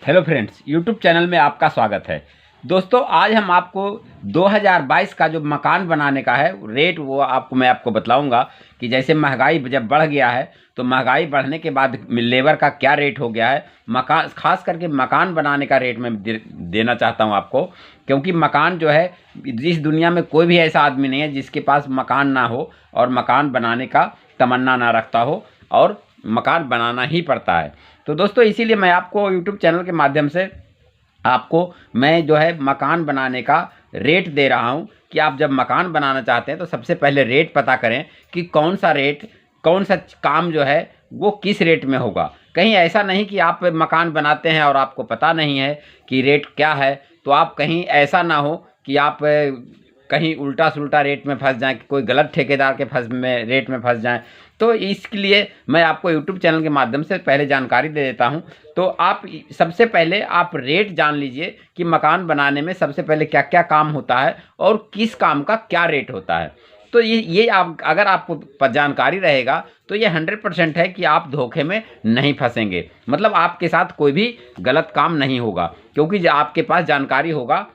Hello friends, YouTube channel में आपका स्वागत है। दोस्तों, आज हम आपको 2022 का जो मकान बनाने का है रेट वो मैं आपको बतलाऊंगा कि जैसे महंगाई जब बढ़ गया है तो महंगाई बढ़ने के बाद लेबर का क्या रेट हो गया है। मकान, खास करके मकान बनाने का रेट मैं देना चाहता हूं आपको, क्योंकि मकान जो है, इस दुनिया में कोई भी ऐसा आदमी नहीं है जिसके पास मकान ना हो और मकान बनाने का तमन्ना ना रखता हो, और मकान बनाना ही पड़ता है। तो दोस्तों, इसीलिए मैं आपको यूट्यूब चैनल के माध्यम से आपको मैं जो है मकान बनाने का रेट दे रहा हूं कि आप जब मकान बनाना चाहते हैं तो सबसे पहले रेट पता करें कि कौन सा काम जो है वो किस रेट में होगा। कहीं ऐसा नहीं कि आप मकान बनाते हैं और आपको पता नहीं है कि रेट क्या है, तो आप कहीं ऐसा ना हो कि आप कहीं उल्टा सुल्टा रेट में फंस जाएं, कोई गलत ठेकेदार के रेट में फंस जाएं। तो इसके लिए मैं आपको यूट्यूब चैनल के माध्यम से पहले जानकारी दे देता हूं। तो आप सबसे पहले आप रेट जान लीजिए कि मकान बनाने में सबसे पहले क्या क्या काम होता है और किस काम का क्या रेट होता है। तो ये आप अगर आपको जानकारी रहेगा तो ये 100% है कि आप धोखे में नहीं फंसेंगे, मतलब आपके साथ कोई भी गलत काम नहीं होगा, क्योंकि आपके पास जानकारी होगा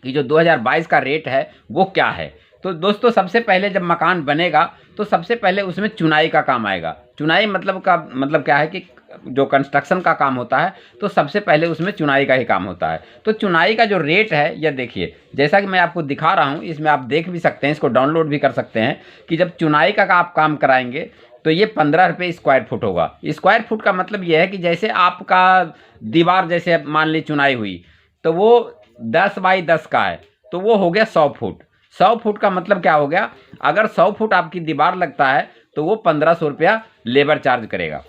कि जो 2022 का रेट है वो क्या है। तो दोस्तों, सबसे पहले जब मकान बनेगा तो सबसे पहले उसमें चुनाई का काम आएगा। चुनाई मतलब क्या है कि जो कंस्ट्रक्शन का काम होता है तो सबसे पहले उसमें चुनाई का ही काम होता है। तो चुनाई का जो रेट है यह देखिए, जैसा कि मैं आपको दिखा रहा हूँ, इसमें आप देख भी सकते हैं, इसको डाउनलोड भी कर सकते हैं कि जब चुनाई का आप काम कराएंगे तो ये 15 रुपये स्क्वायर फुट होगा। स्क्वायर फुट का मतलब ये है कि जैसे आपका दीवार, जैसे मान ली चुनाई हुई तो वो 10 बाई 10 का है, तो वो हो गया 100 फुट। 100 फुट का मतलब क्या हो गया, अगर 100 फुट आपकी दीवार लगता है तो वो 1500 रुपया लेबर चार्ज करेगा।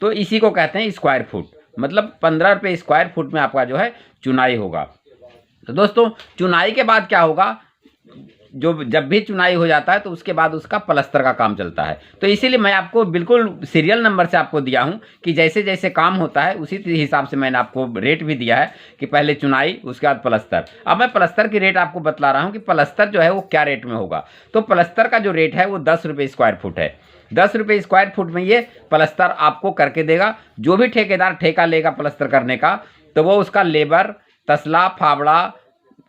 तो इसी को कहते हैं स्क्वायर फुट, मतलब 15 रुपये स्क्वायर फुट में आपका जो है चुनाई होगा। तो दोस्तों, चुनाई के बाद क्या होगा, जब भी चुनाई हो जाता है तो उसके बाद उसका प्लस्तर का काम चलता है। तो इसीलिए मैं आपको बिल्कुल सीरियल नंबर से आपको दिया हूं कि जैसे जैसे काम होता है उसी हिसाब से मैंने आपको रेट भी दिया है कि पहले चुनाई, उसके बाद प्लस्तर। अब मैं प्लस्तर की रेट आपको बतला रहा हूं कि प्लस्तर जो है वो क्या रेट में होगा। तो प्लस्तर का जो रेट है वो 10 रुपये स्क्वायर फुट है। 10 रुपये स्क्वायर फुट में ये प्लस्तर आपको करके देगा। जो भी ठेकेदार ठेका लेगा प्लस्तर करने का, तो वो उसका लेबर, तसला, फावड़ा,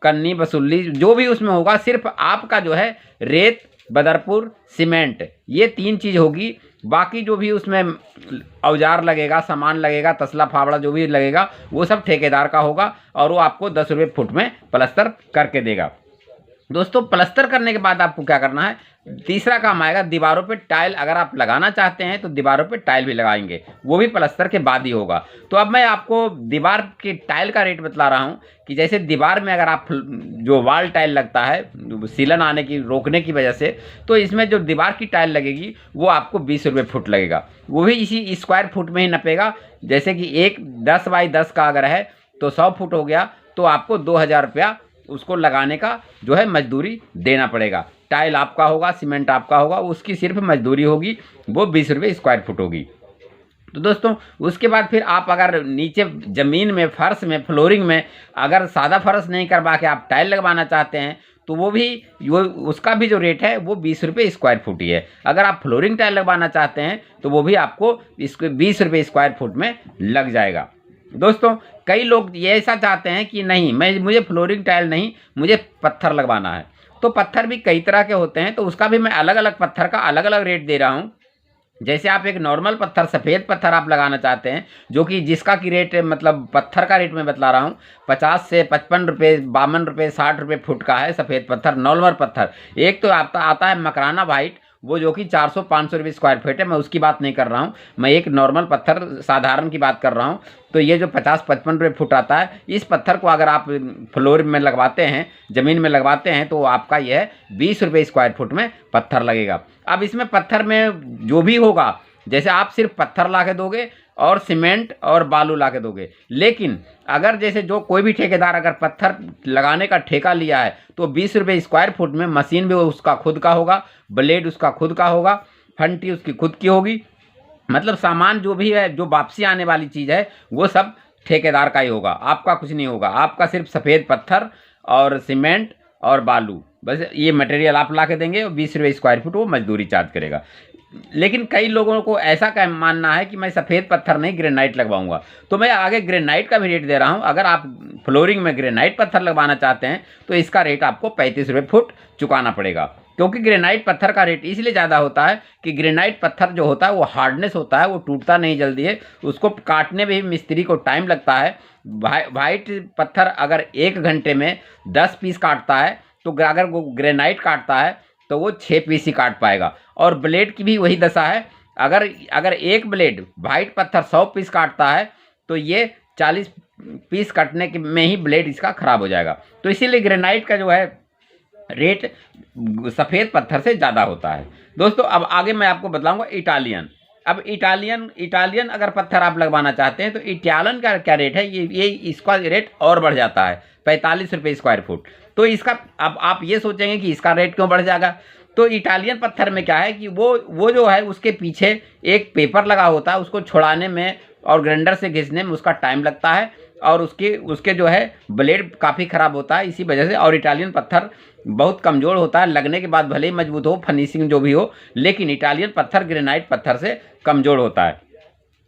कन्नी, वसूली, जो भी उसमें होगा, सिर्फ आपका जो है रेत, बदरपुर, सीमेंट, ये 3 चीज़ होगी। बाकी जो भी उसमें औजार लगेगा, सामान लगेगा, तसला फावड़ा जो भी लगेगा, वो सब ठेकेदार का होगा और वो आपको 10 रुपये फुट में प्लस्तर करके देगा। दोस्तों, प्लस्तर करने के बाद आपको क्या करना है, तीसरा काम आएगा दीवारों पे टाइल। अगर आप लगाना चाहते हैं तो दीवारों पे टाइल भी लगाएंगे, वो भी प्लस्तर के बाद ही होगा। तो अब मैं आपको दीवार के टाइल का रेट बतला रहा हूँ कि जैसे दीवार में अगर आप जो वॉल टाइल लगता है सीलन आने की रोकने की वजह से, तो इसमें जो दीवार की टाइल लगेगी वो आपको 20 रुपये फुट लगेगा। वो भी इसी स्क्वायर फुट में ही नपेगा। जैसे कि एक 10 बाई 10 का अगर है तो 100 फुट हो गया, तो आपको 2000 रुपया उसको लगाने का जो है मजदूरी देना पड़ेगा। टाइल आपका होगा, सीमेंट आपका होगा, उसकी सिर्फ मजदूरी होगी, वो 20 रुपये स्क्वायर फुट होगी। तो दोस्तों, उसके बाद फिर आप अगर नीचे ज़मीन में, फर्श में, फ्लोरिंग में अगर सादा फर्श नहीं करवा के आप टाइल लगवाना चाहते हैं तो उसका भी जो रेट है वो 20 रुपये स्क्वायर फुट ही है। अगर आप फ्लोरिंग टाइल लगवाना चाहते हैं तो वो भी आपको इसको 20 रुपये स्क्वायर फुट में लग जाएगा। दोस्तों, कई लोग ये ऐसा चाहते हैं कि नहीं, मुझे फ्लोरिंग टाइल नहीं, मुझे पत्थर लगवाना है। तो पत्थर भी कई तरह के होते हैं, तो उसका भी मैं अलग अलग पत्थर का अलग अलग रेट दे रहा हूँ। जैसे आप एक नॉर्मल पत्थर, सफ़ेद पत्थर आप लगाना चाहते हैं, जो कि जिसका की रेट, मतलब पत्थर का रेट मैं बतला रहा हूँ, 50 से 55 रुपये, 52 रुपये, 60 रुपये फुट का है सफ़ेद पत्थर, नॉर्मल पत्थर। एक तो आता है मकराना वाइट, वो जो कि 400-500 रुपये स्क्वायर फीट है, मैं उसकी बात नहीं कर रहा हूँ, मैं एक नॉर्मल पत्थर साधारण की बात कर रहा हूँ। तो ये जो 50-55 रुपये फुट आता है, इस पत्थर को अगर आप फ्लोर में लगवाते हैं, ज़मीन में लगवाते हैं, तो आपका यह 20 रुपये स्क्वायर फुट में पत्थर लगेगा। अब इसमें पत्थर में जो भी होगा, जैसे आप सिर्फ पत्थर ला के दोगे और सीमेंट और बालू ला के दोगे, लेकिन अगर जैसे जो कोई भी ठेकेदार अगर पत्थर लगाने का ठेका लिया है तो 20 रुपये स्क्वायर फुट में मशीन भी उसका खुद का होगा, ब्लेड उसका खुद का होगा, फंटी उसकी खुद की होगी, मतलब सामान जो भी है, जो वापसी आने वाली चीज़ है, वो सब ठेकेदार का ही होगा, आपका कुछ नहीं होगा। आपका सिर्फ सफ़ेद पत्थर और सीमेंट और बालू, बस ये मटेरियल आप ला के देंगे और 20 रुपये स्क्वायर फुट वो मजदूरी चार्ज करेगा। लेकिन कई लोगों को ऐसा का मानना है कि मैं सफ़ेद पत्थर नहीं ग्रेनाइट लगवाऊंगा, तो मैं आगे ग्रेनाइट का भी रेट दे रहा हूं। अगर आप फ्लोरिंग में ग्रेनाइट पत्थर लगवाना चाहते हैं तो इसका रेट आपको 35 रुपये फुट चुकाना पड़ेगा, क्योंकि ग्रेनाइट पत्थर का रेट इसलिए ज़्यादा होता है कि ग्रेनाइट पत्थर जो होता है वो हार्डनेस होता है, वो टूटता नहीं जल्दी है, उसको काटने में भी मिस्त्री को टाइम लगता है। वाइट पत्थर अगर 1 घंटे में 10 पीस काटता है, तो अगर वो ग्रेनाइट काटता है तो वो 6 पीस ही काट पाएगा। और ब्लेड की भी वही दशा है, अगर अगर एक ब्लेड वाइट पत्थर 100 पीस काटता है तो ये 40 पीस काटने में ही ब्लेड इसका खराब हो जाएगा। तो इसीलिए ग्रेनाइट का जो है रेट सफ़ेद पत्थर से ज़्यादा होता है। दोस्तों अब आगे मैं आपको बताऊंगा इटालियन। अब इटालियन अगर पत्थर आप लगवाना चाहते हैं तो इटालियन का क्या रेट है, ये इसका रेट और बढ़ जाता है 45 रुपये स्क्वायर फुट। तो इसका अब आप ये सोचेंगे कि इसका रेट क्यों बढ़ जाएगा, तो इटालियन पत्थर में क्या है कि वो जो है उसके पीछे एक पेपर लगा होता है, उसको छुड़ाने में और ग्राइंडर से घिसने में उसका टाइम लगता है, और उसके जो है ब्लेड काफ़ी ख़राब होता है इसी वजह से। और इटालियन पत्थर बहुत कमज़ोर होता है, लगने के बाद भले ही मजबूत हो, फिनिशिंग जो भी हो, लेकिन इटालियन पत्थर ग्रेनाइट पत्थर से कमज़ोर होता है,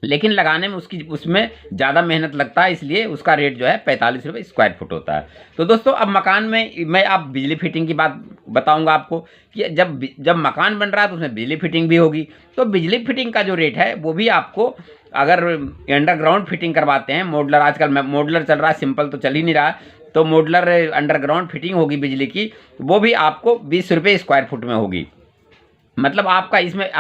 लेकिन लगाने में उसमें ज़्यादा मेहनत लगता है, इसलिए उसका रेट जो है 45 रुपये स्क्वायर फुट होता है। तो दोस्तों अब मकान में मैं आप बिजली फिटिंग की बात बताऊंगा आपको कि जब मकान बन रहा है तो उसमें बिजली फिटिंग भी होगी। तो बिजली फिटिंग का जो रेट है वो भी आपको, अगर अंडरग्राउंड फिटिंग करवाते हैं, मॉडुलर आजकल मॉडुलर चल रहा है, सिंपल तो चल ही नहीं रहा, तो मॉडुलर अंडरग्राउंड फिटिंग होगी बिजली की, वो भी आपको 20 रुपये स्क्वायर फुट में होगी। मतलब आपका इसमें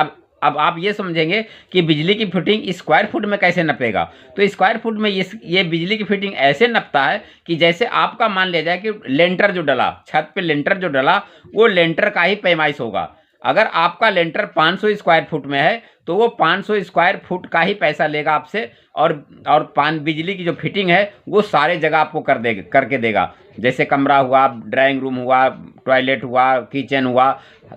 अब आप ये समझेंगे कि बिजली की फिटिंग स्क्वायर फुट में कैसे नपेगा। तो स्क्वायर फुट में ये बिजली की फिटिंग ऐसे नपता है कि जैसे आपका मान लिया जाए कि लेंटर जो डला, छत पे लेंटर जो डला, वो लेंटर का ही पैमाइश होगा। अगर आपका लेंटर 500 स्क्वायर फुट में है तो वो 500 स्क्वायर फुट का ही पैसा लेगा आपसे, और बिजली की जो फिटिंग है वो सारे जगह आपको करके देगा, जैसे कमरा हुआ, ड्राइंग रूम हुआ, टॉयलेट हुआ, किचन हुआ,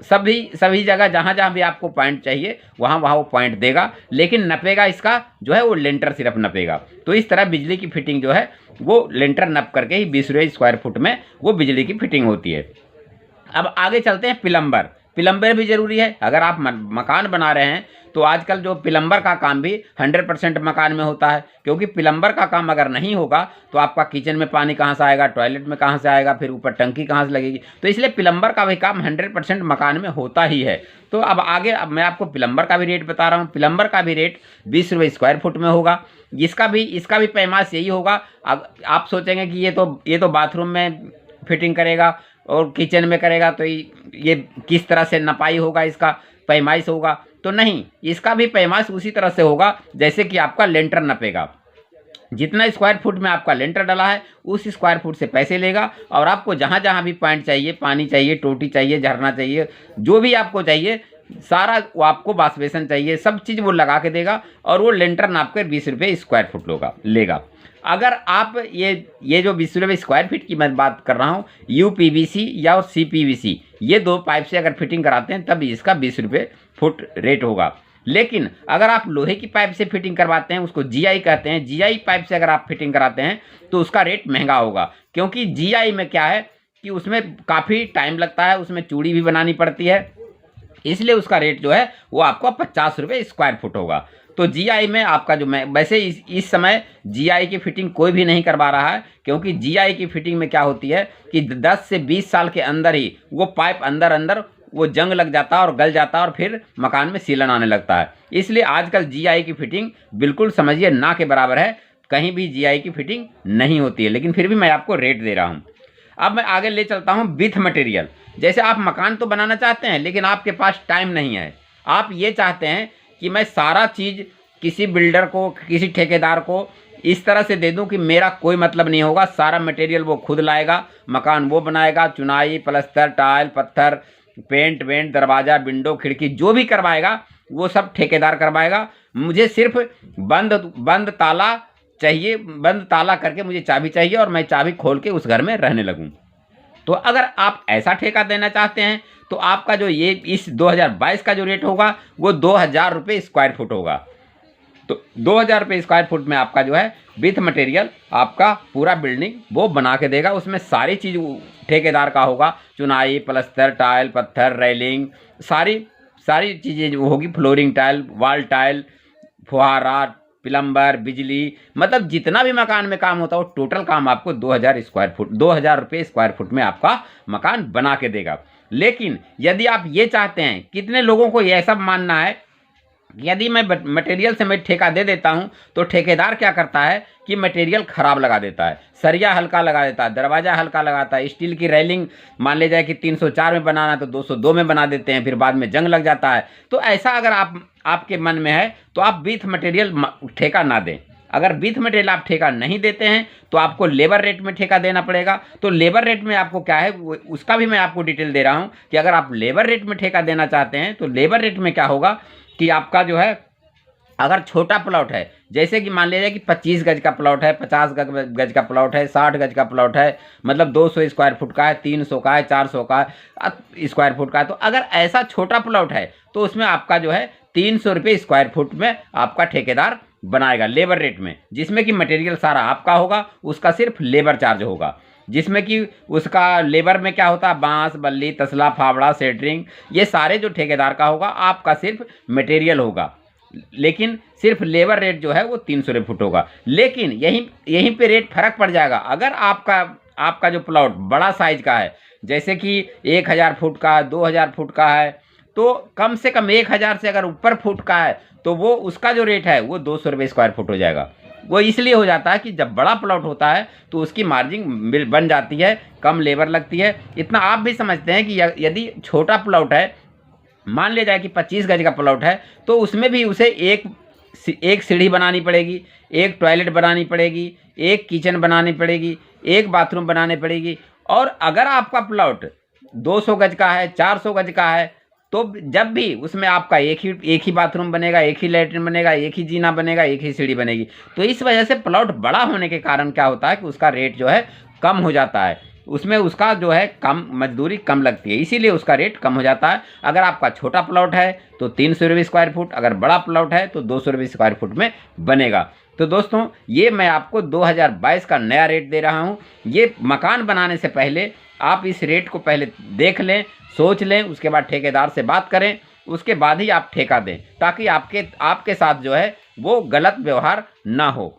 सभी जगह जहाँ जहाँ भी आपको पॉइंट चाहिए वहाँ वो पॉइंट देगा, लेकिन नपेगा इसका जो है वो लेंटर सिर्फ नपेगा। तो इस तरह बिजली की फिटिंग जो है वो लेंटर नप करके ही 20 रुपये स्क्वायर फुट में वो बिजली की फिटिंग होती है। अब आगे चलते हैं प्लम्बर भी ज़रूरी है। अगर आप मकान बना रहे हैं तो आजकल जो प्लम्बर का काम भी 100% मकान में होता है, क्योंकि प्लम्बर का काम अगर नहीं होगा तो आपका किचन में पानी कहाँ से आएगा, टॉयलेट में कहाँ से आएगा, फिर ऊपर टंकी कहाँ से लगेगी। तो इसलिए प्लम्बर का भी काम 100% मकान में होता ही है। तो अब आगे मैं आपको प्लम्बर का भी रेट बता रहा हूँ। प्लम्बर का भी रेट 20 रुपये स्क्वायर फुट में होगा। इसका भी पैमाश यही होगा। अब आप सोचेंगे कि ये तो बाथरूम में फिटिंग करेगा और किचन में करेगा, तो ये किस तरह से नपाई होगा, इसका पैमाइश होगा, तो नहीं, इसका भी पैमाइश उसी तरह से होगा जैसे कि आपका लेंटर नपेगा। जितना स्क्वायर फुट में आपका लेंटर डला है उस स्क्वायर फुट से पैसे लेगा, और आपको जहाँ जहाँ भी पॉइंट चाहिए, पानी चाहिए, टोटी चाहिए, झरना चाहिए, जो भी आपको चाहिए सारा, वो आपको वाश बेसन चाहिए, सब चीज़ वो लगा के देगा, और वो लेंटर नाप कर 20 रुपये स्क्वायर फुट लेगा। अगर आप ये जो 20 रुपये स्क्वायर फीट की मैं बात कर रहा हूँ, UPVC या और CPVC, ये दो पाइप से अगर फिटिंग कराते हैं तब इसका 20 रुपये फुट रेट होगा। लेकिन अगर आप लोहे की पाइप से फिटिंग करवाते हैं, उसको GI कहते हैं, GI पाइप से अगर आप फिटिंग कराते हैं तो उसका रेट महंगा होगा, क्योंकि GI में क्या है कि उसमें काफ़ी टाइम लगता है, उसमें चूड़ी भी बनानी पड़ती है, इसलिए उसका रेट जो है वो आपको 50 रुपये स्क्वायर फुट होगा। तो GI में आपका जो, मैं वैसे इस समय GI की फिटिंग कोई भी नहीं करवा रहा है, क्योंकि GI की फिटिंग में क्या होती है कि 10 से 20 साल के अंदर ही वो पाइप अंदर वो जंग लग जाता है और गल जाता है, और फिर मकान में सीलन आने लगता है। इसलिए आजकल GI की फिटिंग बिल्कुल समझिए ना के बराबर है, कहीं भी GI की फिटिंग नहीं होती है, लेकिन फिर भी मैं आपको रेट दे रहा हूँ। अब मैं आगे ले चलता हूँ विथ मटेरियल। जैसे आप मकान तो बनाना चाहते हैं लेकिन आपके पास टाइम नहीं है, आप ये चाहते हैं कि मैं सारा चीज़ किसी बिल्डर को, किसी ठेकेदार को इस तरह से दे दूं कि मेरा कोई मतलब नहीं होगा, सारा मटेरियल वो खुद लाएगा, मकान वो बनाएगा, चुनाई, प्लस्तर, टाइल, पत्थर, पेंट वेंट, दरवाज़ा, विंडो, खिड़की जो भी करवाएगा वो सब ठेकेदार करवाएगा, मुझे सिर्फ बंद ताला चाहिए, बंद ताला करके मुझे चाबी चाहिए और मैं चाबी खोल के उस घर में रहने लगूं। तो अगर आप ऐसा ठेका देना चाहते हैं तो आपका जो ये इस 2022 का जो रेट होगा वो 2000 रुपये स्क्वायर फुट होगा। तो 2000 रुपये स्क्वायर फुट में आपका जो है विथ मटेरियल आपका पूरा बिल्डिंग वो बना के देगा। उसमें सारी चीज़ ठेकेदार का होगा, चुनाई, प्लस्तर, टाइल, पत्थर, रेलिंग, सारी चीज़ें जो होगी, फ्लोरिंग टाइल, वॉल टाइल, फुहारा, प्लम्बर, बिजली, मतलब जितना भी मकान में काम होता है वो टोटल काम आपको 2000 स्क्वायर फुट, 2000 रुपये स्क्वायर फुट में आपका मकान बना के देगा। लेकिन यदि आप ये चाहते हैं, कितने लोगों को ये सब मानना है, यदि मैं मटेरियल से मैं ठेका दे देता हूं तो ठेकेदार क्या करता है कि मटेरियल खराब लगा देता है, सरिया हल्का लगा देता है, दरवाजा हल्का लगाता है, स्टील की रेलिंग मान ले जाए कि 304 में बनाना है तो 202 में बना देते हैं, फिर बाद में जंग लग जाता है। तो ऐसा अगर आपके मन में है तो आप विथ मटेरियल ठेका ना दें। अगर विथ मटेरियल आप ठेका नहीं देते हैं तो आपको लेबर रेट में ठेका देना पड़ेगा। तो लेबर रेट में आपको क्या है उसका भी मैं आपको डिटेल दे रहा हूं कि अगर आप लेबर रेट में ठेका देना चाहते हैं तो लेबर रेट में क्या होगा कि आपका जो है, अगर छोटा प्लॉट है, जैसे कि मान लीजिए कि 25 गज का प्लॉट है, 50 गज का प्लॉट है, 60 गज का प्लॉट है, मतलब 200 स्क्वायर फुट का है, 300 का है, 400 का स्क्वायर फुट का है, तो अगर ऐसा छोटा प्लॉट है तो उसमें आपका जो है 300 रुपये स्क्वायर फुट में आपका ठेकेदार बनाएगा लेबर रेट में, जिसमें कि मटेरियल सारा आपका होगा, उसका सिर्फ लेबर चार्ज होगा, जिसमें कि उसका लेबर में क्या होता है, बांस, बल्ली, तसला, फावड़ा, सेटरिंग, ये सारे जो ठेकेदार का होगा, आपका सिर्फ मटेरियल होगा। लेकिन सिर्फ लेबर रेट जो है वो 300 रुपये फुट होगा। लेकिन यहीं पे रेट फर्क पड़ जाएगा। अगर आपका जो प्लॉट बड़ा साइज का है, जैसे कि 1000 फुट का, 2000 फुट का है, तो कम से कम 1000 से अगर ऊपर फुट का है तो वो उसका जो रेट है वो 200 रुपये स्क्वायर फुट हो जाएगा। वो इसलिए हो जाता है कि जब बड़ा प्लॉट होता है तो उसकी मार्जिन बन जाती है, कम लेबर लगती है। इतना आप भी समझते हैं कि यदि छोटा प्लॉट है, मान लिया जाए कि 25 गज का प्लॉट है, तो उसमें भी उसे एक सीढ़ी बनानी पड़ेगी, एक टॉयलेट बनानी पड़ेगी, एक किचन बनानी पड़ेगी, एक बाथरूम बनानी पड़ेगी। और अगर आपका प्लॉट 200 गज का है, 400 गज का है, तो जब भी उसमें आपका एक ही बाथरूम बनेगा, एक ही लैट्रिन बनेगा, एक ही जीना बनेगा, एक ही सीढ़ी बनेगी। तो इस वजह से प्लॉट बड़ा होने के कारण क्या होता है कि उसका रेट जो है कम हो जाता है, उसमें उसका जो है कम मजदूरी कम लगती है, इसीलिए उसका रेट कम हो जाता है। अगर आपका छोटा प्लॉट है तो 300 रुपये स्क्वायर फुट, अगर बड़ा प्लॉट है तो 200 रुपये स्क्वायर फुट में बनेगा। तो दोस्तों, ये मैं आपको 2022 का नया रेट दे रहा हूँ। ये मकान बनाने से पहले आप इस रेट को पहले देख लें, सोच लें, उसके बाद ठेकेदार से बात करें, उसके बाद ही आप ठेका दें, ताकि आपके साथ जो है वो गलत व्यवहार ना हो।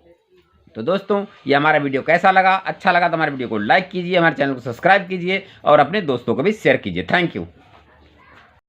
तो दोस्तों, ये हमारा वीडियो कैसा लगा? अच्छा लगा तो हमारे वीडियो को लाइक कीजिए, हमारे चैनल को सब्सक्राइब कीजिए और अपने दोस्तों को भी शेयर कीजिए। Thank you.